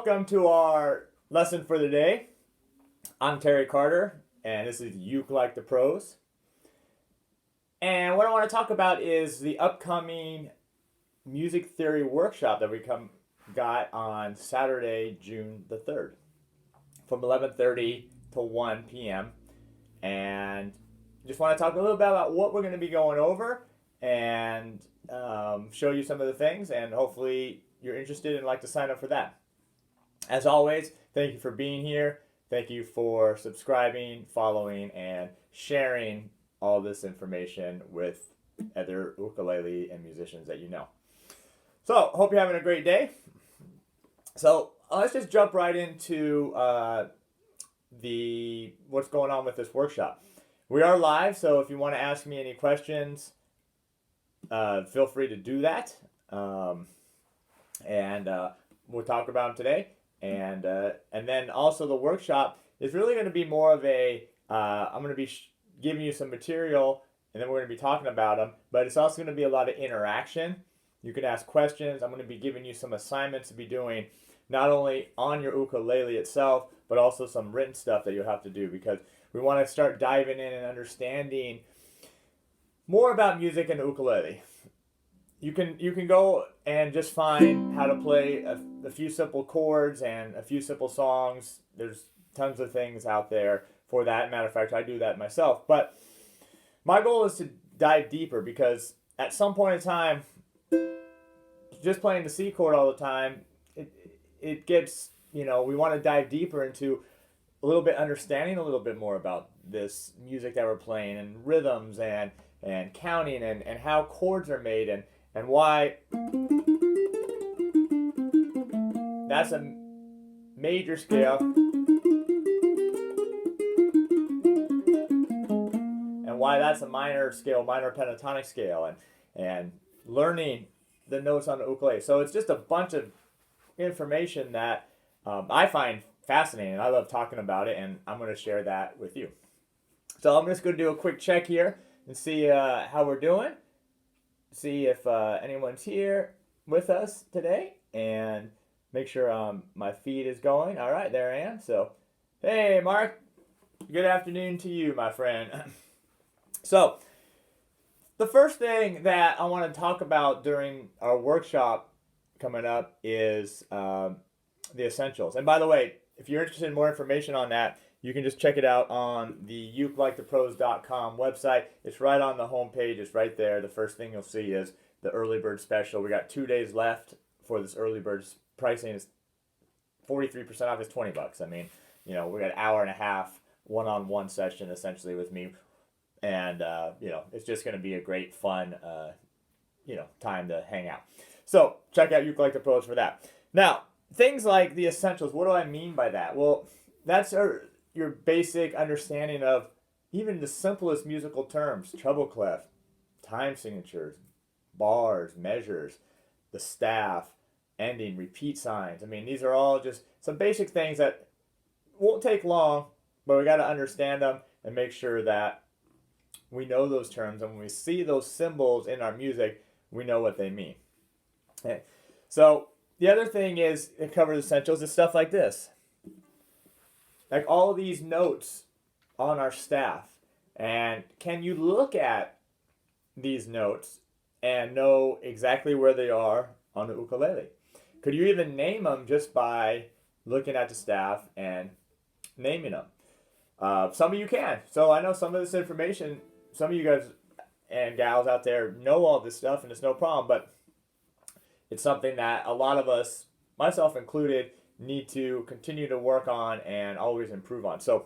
welcome to our lesson for the day. I'm Terry Carter, and this is Uke Like the Pros. And what I want to talk about is the upcoming music theory workshop that we got on Saturday, June the 3rd, from 11:30 to 1 p.m. And just want to talk a little bit about what we're going to be going over and show you some of the things, and hopefully you're interested and like to sign up for that. As always, thank you for being here. Thank you for subscribing, following, and sharing all this information with other ukulele and musicians that you know. So, hope you're having a great day. So, let's just jump right into what's going on with this workshop. We are live, so if you want to ask me any questions, feel free to do that. We'll talk about them today. And then also the workshop is really going to be more of a, I'm going to be giving you some material, and then we're going to be talking about them, but it's also going to be a lot of interaction. You can ask questions. I'm going to be giving you some assignments to be doing, not only on your ukulele itself, but also some written stuff that you'll have to do, because we want to start diving in and understanding more about music and ukulele. You can go and just find how to play a few simple chords and a few simple songs. There's tons of things out there for that. Matter of fact, I do that myself. But my goal is to dive deeper, because at some point in time, just playing the C chord all the time, it gets, we want to dive deeper into a little bit, understanding a little bit more about this music that we're playing, and rhythms and counting and how chords are made, and why that's a major scale and why that's a minor scale, minor pentatonic scale, and learning the notes on the ukulele. So it's just a bunch of information that I find fascinating. I love talking about it, and I'm going to share that with you. So I'm just going to do a quick check here and see how we're doing. See if anyone's here with us today, and make sure my feed is going. All right, there I am. So, hey, Mark, good afternoon to you, my friend. So, the first thing that I want to talk about during our workshop coming up is the essentials. And by the way, if you're interested in more information on that, you can just check it out on the ukelikethepros.com website. It's right on the home page. It's right there. The first thing you'll see is the early bird special. We got 2 days left for this early bird pricing. Is 43% off. Is $20. I mean, we got an hour and a half one-on-one session essentially with me, and it's just going to be a great fun time to hang out. So check out Uke Like the Pros for that. Now, things like the essentials. What do I mean by that? Well, that's your basic understanding of even the simplest musical terms: treble clef, time signatures, bars, measures, the staff, ending, repeat signs. I mean, these are all just some basic things that won't take long, but we got to understand them and make sure that we know those terms, and when we see those symbols in our music, we know what they mean. Okay. So the other thing is, it covers essentials, is stuff like this. Like all of these notes on our staff. And can you look at these notes and know exactly where they are on the ukulele? Could you even name them just by looking at the staff and naming them? Some of you can. So I know some of this information, some of you guys and gals out there know all this stuff, and it's no problem, but it's something that a lot of us, myself included, need to continue to work on and always improve on. So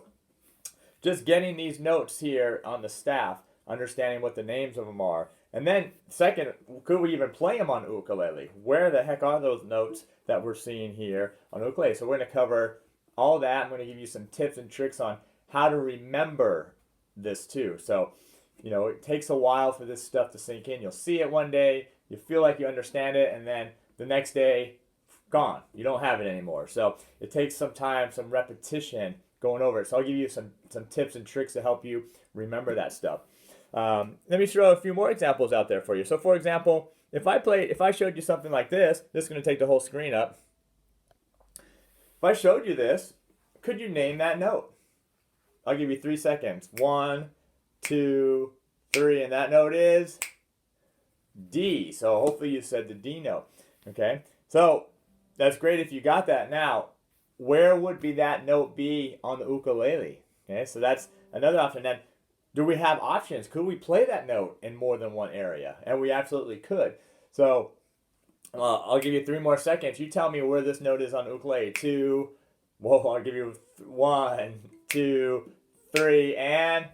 just getting these notes here on the staff, understanding what the names of them are, and then second, could we even play them on ukulele? Where the heck are those notes that we're seeing here on ukulele? So we're going to cover all that. I'm going to give you some tips and tricks on how to remember this too. So, it takes a while for this stuff to sink in. You'll see it one day, you feel like you understand it, and then the next day, gone. You don't have it anymore. So it takes some time, some repetition going over it. So I'll give you some tips and tricks to help you remember that stuff. Let me throw a few more examples out there for you. So for example, if I showed you something like this is going to take the whole screen up. if I showed you this, could you name that note? I'll give you 3 seconds. 1, 2, 3, and that note is D. So hopefully you said the D note. Okay, so that's great if you got that. Now, where would be that note be on the ukulele? Okay, so that's another option. Then, do we have options? Could we play that note in more than one area? And we absolutely could. So I'll give you 3 more seconds. You tell me where this note is on the ukulele. 2. Whoa, I'll give you 1, 2, 3, and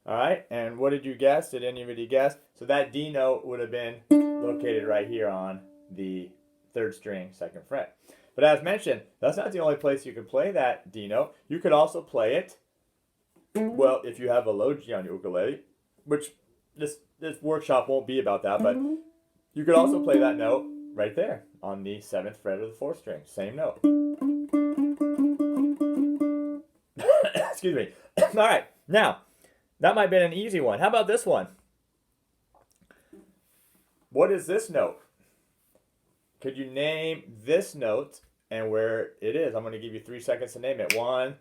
all right. And what did you guess? Did anybody guess? So that D note would have been located right here on the 3rd string, 2nd fret. But as mentioned, that's not the only place you could play that D note. You could also play it, well, if you have a low G on your ukulele, which this workshop won't be about that, but you could also play that note right there on the 7th fret of the 4th string. Same note. Excuse me. All right. Now, that might have been an easy one. How about this one? What is this note? Could you name this note and where it is? I'm going to give you 3 seconds to name it. 1,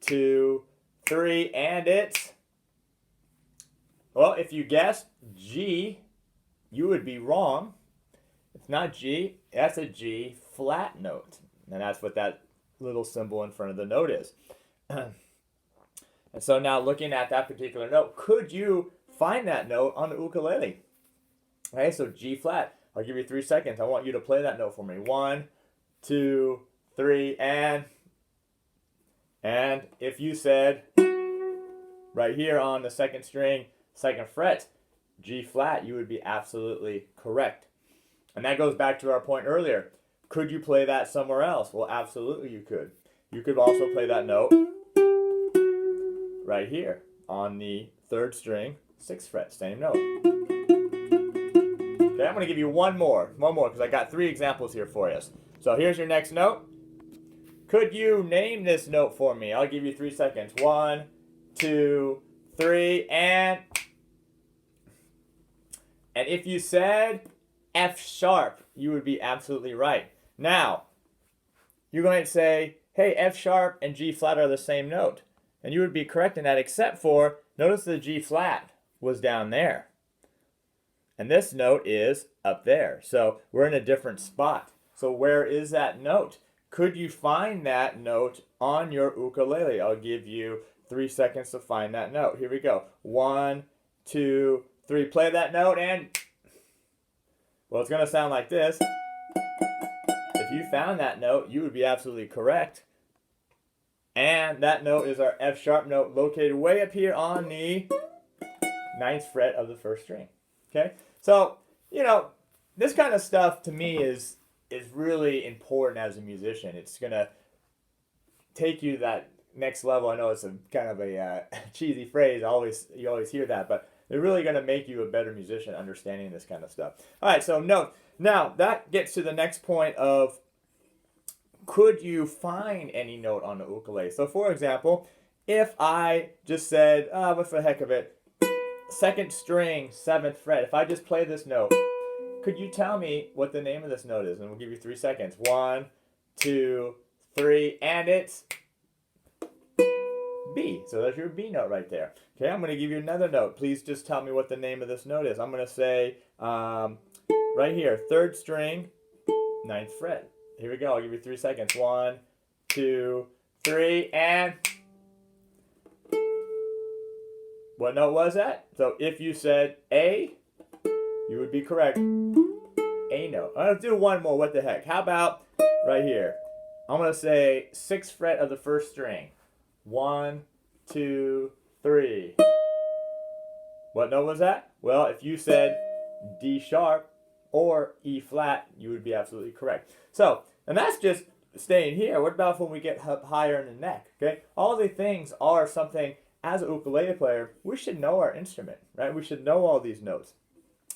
2, 3, and it's... Well, if you guessed G, you would be wrong. It's not G. That's a G flat note. And that's what that little symbol in front of the note is. And so now looking at that particular note, could you find that note on the ukulele? Okay, so G flat. I'll give you 3 seconds. I want you to play that note for me. 1, 2, 3, and if you said right here on the 2nd string, 2nd fret, G flat, you would be absolutely correct. And that goes back to our point earlier. Could you play that somewhere else? Well, absolutely you could. You could also play that note right here on the 3rd string, 6th fret, same note. Okay, I'm going to give you one more because I got 3 examples here for you. So here's your next note. Could you name this note for me? I'll give you 3 seconds. 1, 2, 3, and if you said F sharp, you would be absolutely right. Now, you're going to say, hey, F sharp and G flat are the same note. And you would be correct in that, except for, notice the G flat was down there. And this note is up there. So we're in a different spot. So where is that note? Could you find that note on your ukulele? I'll give you 3 seconds to find that note. Here we go. 1, 2, 3. Play that note and... well, it's going to sound like this. If you found that note, you would be absolutely correct. And that note is our F sharp note located way up here on the 9th fret of the 1st string. Okay? So, you know, this kind of stuff to me is really important as a musician. It's going to take you to that next level. I know it's a kind of a cheesy phrase. You always hear that, but they're really going to make you a better musician understanding this kind of stuff. All right, so note. Now, that gets to the next point of, could you find any note on the ukulele? So, for example, if I just said, what for the heck of it, 2nd string, 7th fret, if I just play this note, could you tell me what the name of this note is? And we'll give you 3 seconds. 1, 2, 3, and it's B. So there's your B note right there. Okay, I'm going to give you another note. Please just tell me what the name of this note is. I'm going to say right here, 3rd string, 9th fret. Here we go. I'll give you 3 seconds. 1, 2, 3, and what note was that? So if you said A, you would be correct. A note. I'm going to do one more. What the heck? How about right here? I'm going to say 6th fret of the 1st string. 1, 2, 3. What note was that? Well, if you said D sharp or E flat, you would be absolutely correct. So, and that's just staying here. What about when we get up higher in the neck? Okay, all these things are something, as a ukulele player, we should know our instrument, right? We should know all these notes.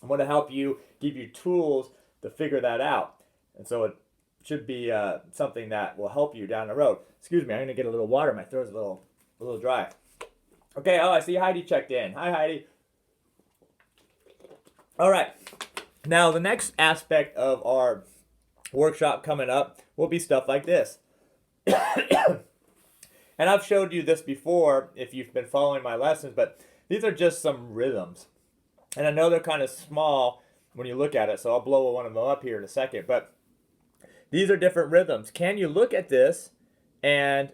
I'm going to help you, give you tools to figure that out. And so it should be something that will help you down the road. Excuse me, I'm going to get a little water. My throat's a little dry. Okay, oh, I see Heidi checked in. Hi, Heidi. All right. Now, the next aspect of our workshop coming up will be stuff like this. And I've showed you this before if you've been following my lessons, but these are just some rhythms. And I know they're kind of small when you look at it, so I'll blow one of them up here in a second. But these are different rhythms. Can you look at this and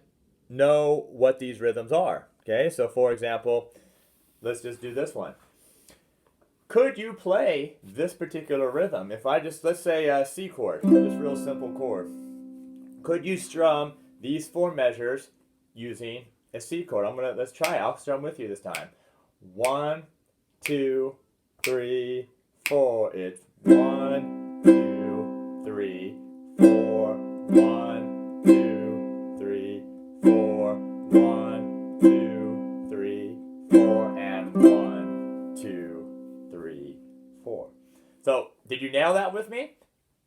know what these rhythms are? Okay, so for example, let's just do this one. Could you play this particular rhythm? If I just, let's say a C chord, just real simple chord. Could you strum these 4 measures using a C chord? Let's try it. I'll strum with you this time. 1, 2, 3, 4. It's 1, 2, 3, 4. 1, 2, 3, 4. 1, 2, 3, 4. And 1, 2, 3, 4. So, did you nail that with me?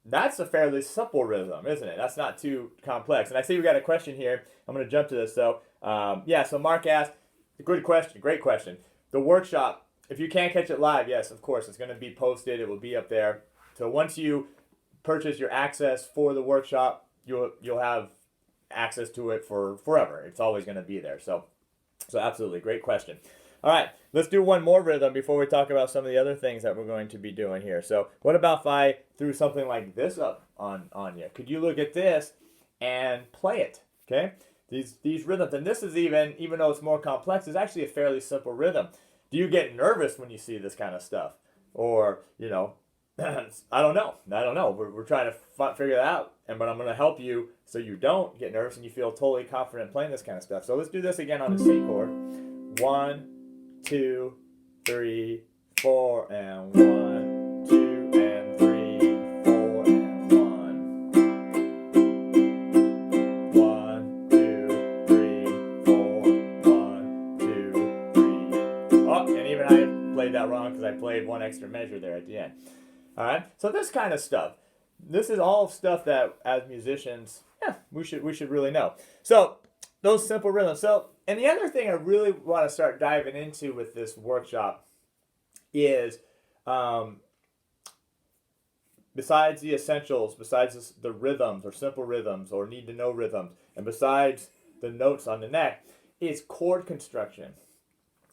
That's a fairly simple rhythm, isn't it? That's not too complex. And I see we got a question here. I'm going to jump to this. So, so Mark asked, good question, great question. The workshop, if you can't catch it live, yes, of course, it's going to be posted. It will be up there. So once you purchase your access for the workshop, you'll have access to it for forever. It's always going to be there. So absolutely, great question. All right, let's do one more rhythm before we talk about some of the other things that we're going to be doing here. So what about if I threw something like this up on you? Could you look at this and play it? Okay, these rhythms, and this is even though it's more complex, it's actually a fairly simple rhythm. Do you get nervous when you see this kind of stuff? Or, I don't know. We're trying to figure that out, but I'm going to help you so you don't get nervous and you feel totally confident playing this kind of stuff. So let's do this again on the C chord. 1, 2, 3, 4, and 1, 2, and 3, 4, and 1. 1, 2, 3, 4, 1, 2, 3. Oh, and even I played that wrong because I played one extra measure there at the end. All right, so this kind of stuff. This is all stuff that as musicians, we should really know. So those simple rhythms. So, and the other thing I really want to start diving into with this workshop is, besides the essentials, besides the rhythms or simple rhythms or need to know rhythms, and besides the notes on the neck, is chord construction.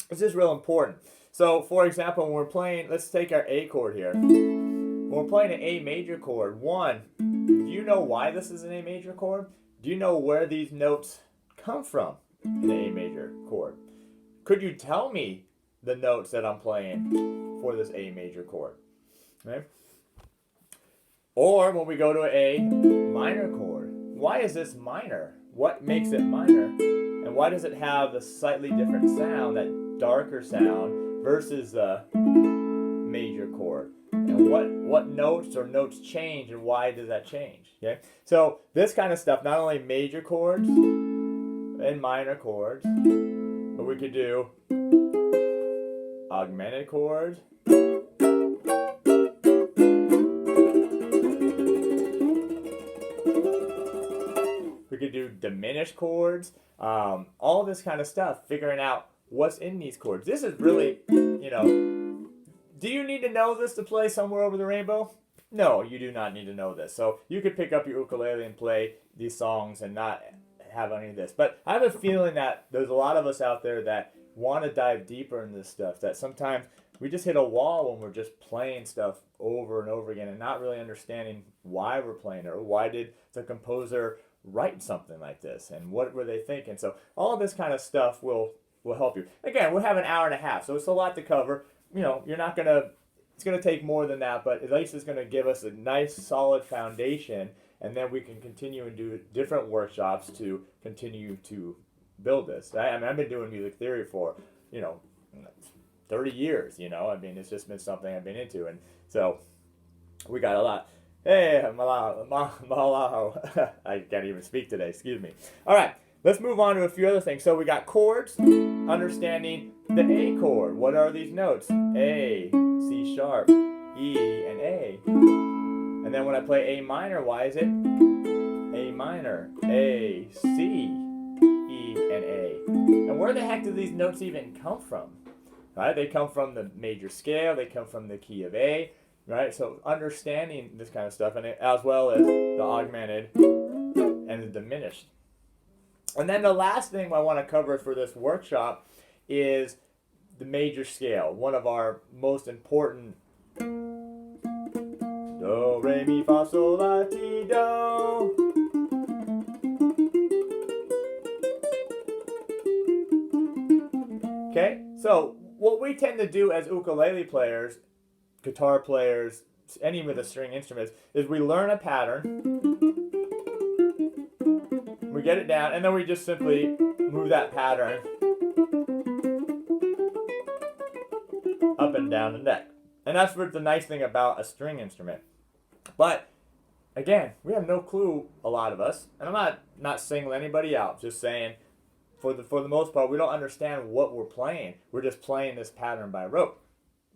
This is real important. So, for example, when we're playing, let's take our A chord here. When we're playing an A major chord, do you know why this is an A major chord? Do you know where these notes come from in the A major chord? Could you tell me the notes that I'm playing for this A major chord? Okay. Or when we go to an A minor chord, why is this minor? What makes it minor? And why does it have a slightly different sound, that darker sound, versus the major chord? And what notes or notes change, and why does that change? Okay, so this kind of stuff, not only major chords and minor chords, but we could do augmented chords, we could do diminished chords, all this kind of stuff, figuring out what's in these chords. This is really, do you need to know this to play Somewhere Over the Rainbow? No, you do not need to know this. So you could pick up your ukulele and play these songs and not have any of this. But I have a feeling that there's a lot of us out there that want to dive deeper in this stuff, that sometimes we just hit a wall when we're just playing stuff over and over again and not really understanding why we're playing it, or why did the composer write something like this, and what were they thinking. So all of this kind of stuff will help you. Again, we'll have an hour and a half, so it's a lot to cover. It's going to take more than that, but at least it's going to give us a nice solid foundation, and then we can continue and do different workshops to continue to build this. I've been doing music theory for 30 years. It's just been something I've been into, and so we got a lot. Hey, malaho. I can't even speak today, excuse me. All right, let's move on to a few other things. So we got chords, understanding the A chord. What are these notes? A, C sharp, E, and A. And then when I play A minor, why is it A minor, A, C, E, and A? And where the heck do these notes even come from? Right? They come from the major scale, they come from the key of A, right? So understanding this kind of stuff, and as well as the augmented and the diminished. And then the last thing I want to cover for this workshop is the major scale, one of our most important. Do, re, mi, fa, sol, la, ti, do. Okay, so what we tend to do as ukulele players, guitar players, any with the string instruments, is we learn a pattern, we get it down, and then we just simply move that pattern up and down the neck. And that's what's the nice thing about a string instrument. But again, we have no clue, a lot of us, and I'm not singling anybody out, just saying for the most part we don't understand what we're playing. We're just playing this pattern by rote,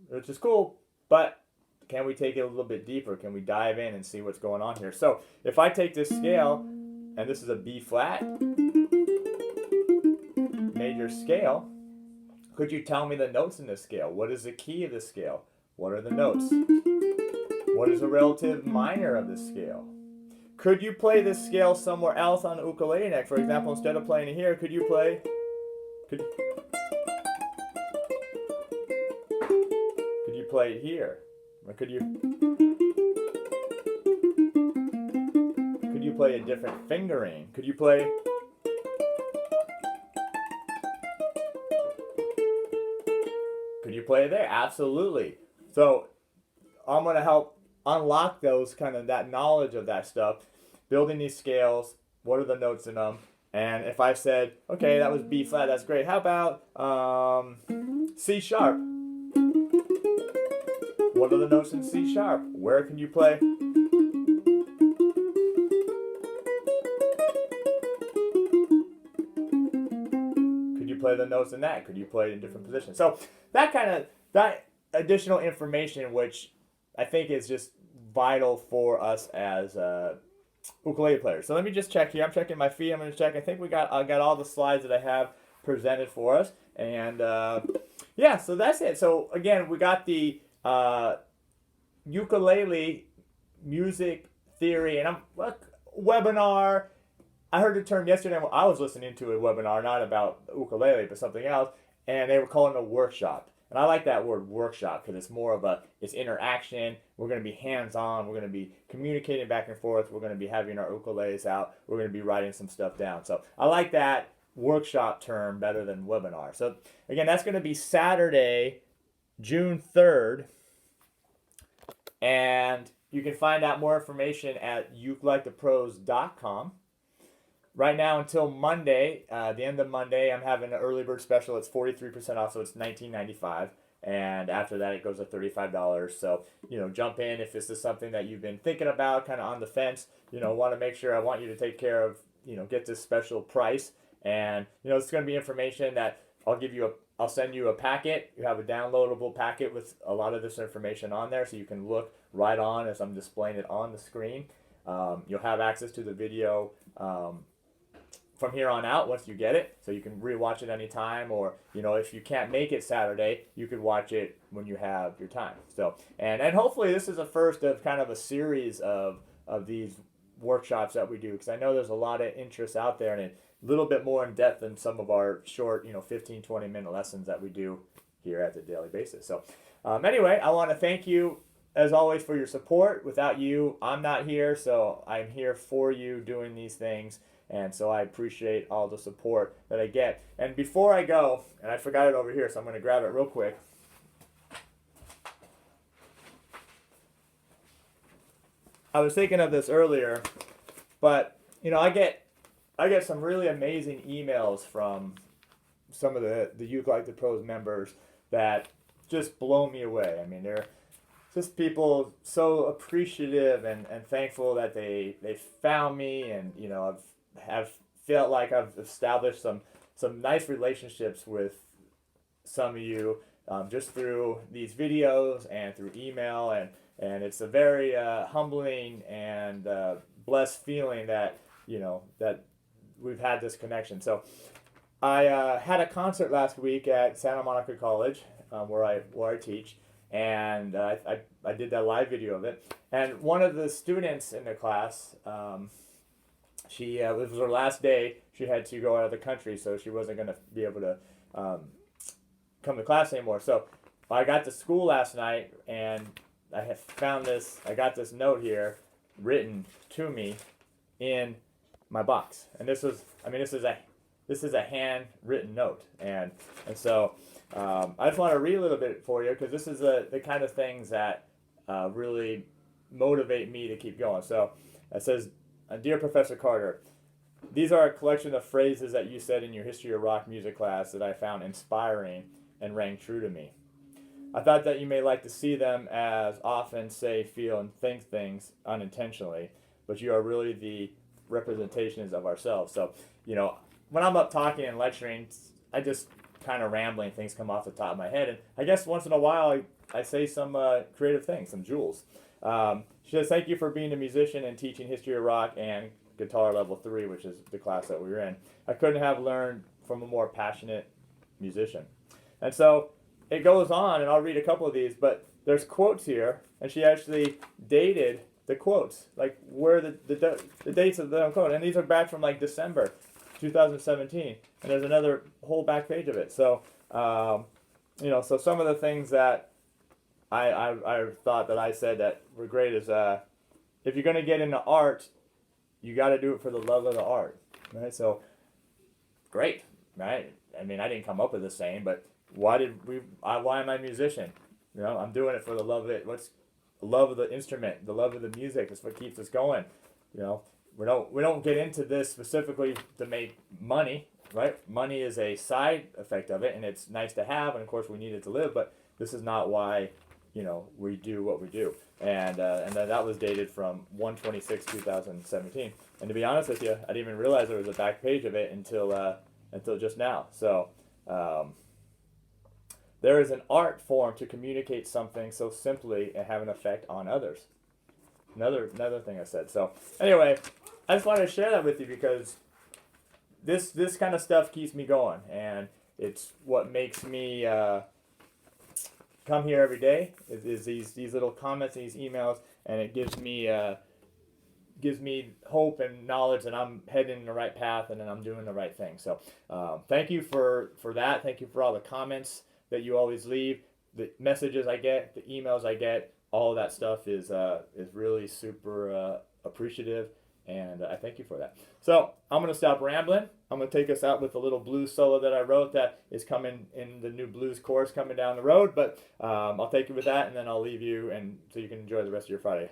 which is cool, but can we take it a little bit deeper? Can we dive in and see what's going on here? So if I take this scale, and this is a B flat major scale, could you tell me the notes in this scale? What is the key of this scale? What are the notes? What is the relative minor of this scale? Could you play this scale somewhere else on the ukulele neck? For example, instead of playing it here, could you play? Could you play it here? Or could you play a different fingering? Could you play? Could you play it there? Absolutely. So I'm going to help unlock those that knowledge of that stuff, building these scales. What are the notes in them? And if I said, okay, that was B flat, that's great. How about C sharp? What are the notes in C sharp? Where can you play? Could you play the notes in that? Could you play it in different positions? So that additional information, which I think is just vital for us as ukulele players. So let me just check here. I'm checking my feed. I'm going to check. I think I got all the slides that I have presented for us. And yeah, so that's it. So again, we got the Ukulele Music Theory and webinar. I heard the term yesterday. I was listening to a webinar, not about ukulele, but something else, and they were calling it a workshop. And I like that word workshop because it's more of it's interaction. We're going to be hands-on. We're going to be communicating back and forth. We're going to be having our ukuleles out. We're going to be writing some stuff down. So I like that workshop term better than webinar. So again, that's going to be Saturday, June 3rd. And you can find out more information at ukulelethepros.com. Right now until Monday, the end of Monday, I'm having an early bird special. It's 43% off, so it's $19.95. And after that, it goes to $35. So, jump in if this is something that you've been thinking about, kind of on the fence. Want to make sure I want you to take care of, get this special price. And, it's going to be information that I'll send you a packet. You have a downloadable packet with a lot of this information on there, so you can look right on as I'm displaying it on the screen. You'll have access to the video from here on out once you get it, so you can rewatch it anytime, or if you can't make it Saturday, you could watch it when you have your time. So and hopefully this is a first of kind of a series of these workshops that we do, because I know there's a lot of interest out there and a little bit more in depth than some of our short 15-20 minute lessons that we do here at the daily basis. So anyway, I want to thank you as always for your support. Without you, I'm not here, so I'm here for you doing these things. And so I appreciate all the support that I get. And before I go, and I forgot it over here, so I'm going to grab it real quick. I was thinking of this earlier, but I get some really amazing emails from some of the Ukulele the Pros members that just blow me away. I mean, they're just people so appreciative and thankful that they found me, and have felt like I've established some nice relationships with some of you just through these videos and through email, and it's a very humbling and blessed feeling that that we've had this connection. So I had a concert last week at Santa Monica College where I teach, and I did that live video of it, and one of the students in the class it was her last day. She had to go out of the country, so she wasn't going to be able to come to class anymore. So I got to school last night, and I had found this. I got this note here written to me in my box, and this is a handwritten note, and so I just want to read a little bit for you, because this is the kind of things that really motivate me to keep going. So it says, "Dear Professor Carter, these are a collection of phrases that you said in your history of rock music class that I found inspiring and rang true to me. I thought that you may like to see them, as often say, feel, and think things unintentionally, but you are really the representations of ourselves." So, when I'm up talking and lecturing, I just kind of rambling, things come off the top of my head, and I guess once in a while I say some creative things, some jewels. She says, "Thank you for being a musician and teaching history of rock and guitar level 3, which is the class that we were in. I couldn't have learned from a more passionate musician." And so it goes on, and I'll read a couple of these, but there's quotes here, and she actually dated the quotes, like where the dates of the quote, and these are back from like December 2017, and there's another whole back page of it. So, so some of the things that I thought that I said that were great is, if you're going to get into art, you got to do it for the love of the art, right? So, great, right? I mean, I didn't come up with this saying, but why am I a musician? I'm doing it for the love of it. What's the love of the instrument, the love of the music? That's what keeps us going. We don't get into this specifically to make money, right? Money is a side effect of it, and it's nice to have, and of course we need it to live. But this is not why we do what we do. And then that was dated from 1/26/2017. And to be honest with you, I didn't even realize there was a back page of it until just now. So. There is an art form to communicate something so simply and have an effect on others. Another thing I said. So anyway, I just wanted to share that with you, because this kind of stuff keeps me going, and it's what makes me come here every day. Is these little comments and these emails, and it gives me hope and knowledge that I'm heading in the right path and that I'm doing the right thing. So thank you for that. Thank you for all the comments that you always leave, the messages I get, the emails I get. All of that stuff is really super appreciative, and I thank you for that. So I'm going to stop rambling. I'm going to take us out with a little blues solo that I wrote that is coming in the new blues course coming down the road, but I'll take you with that, and then I'll leave you, and so you can enjoy the rest of your Friday.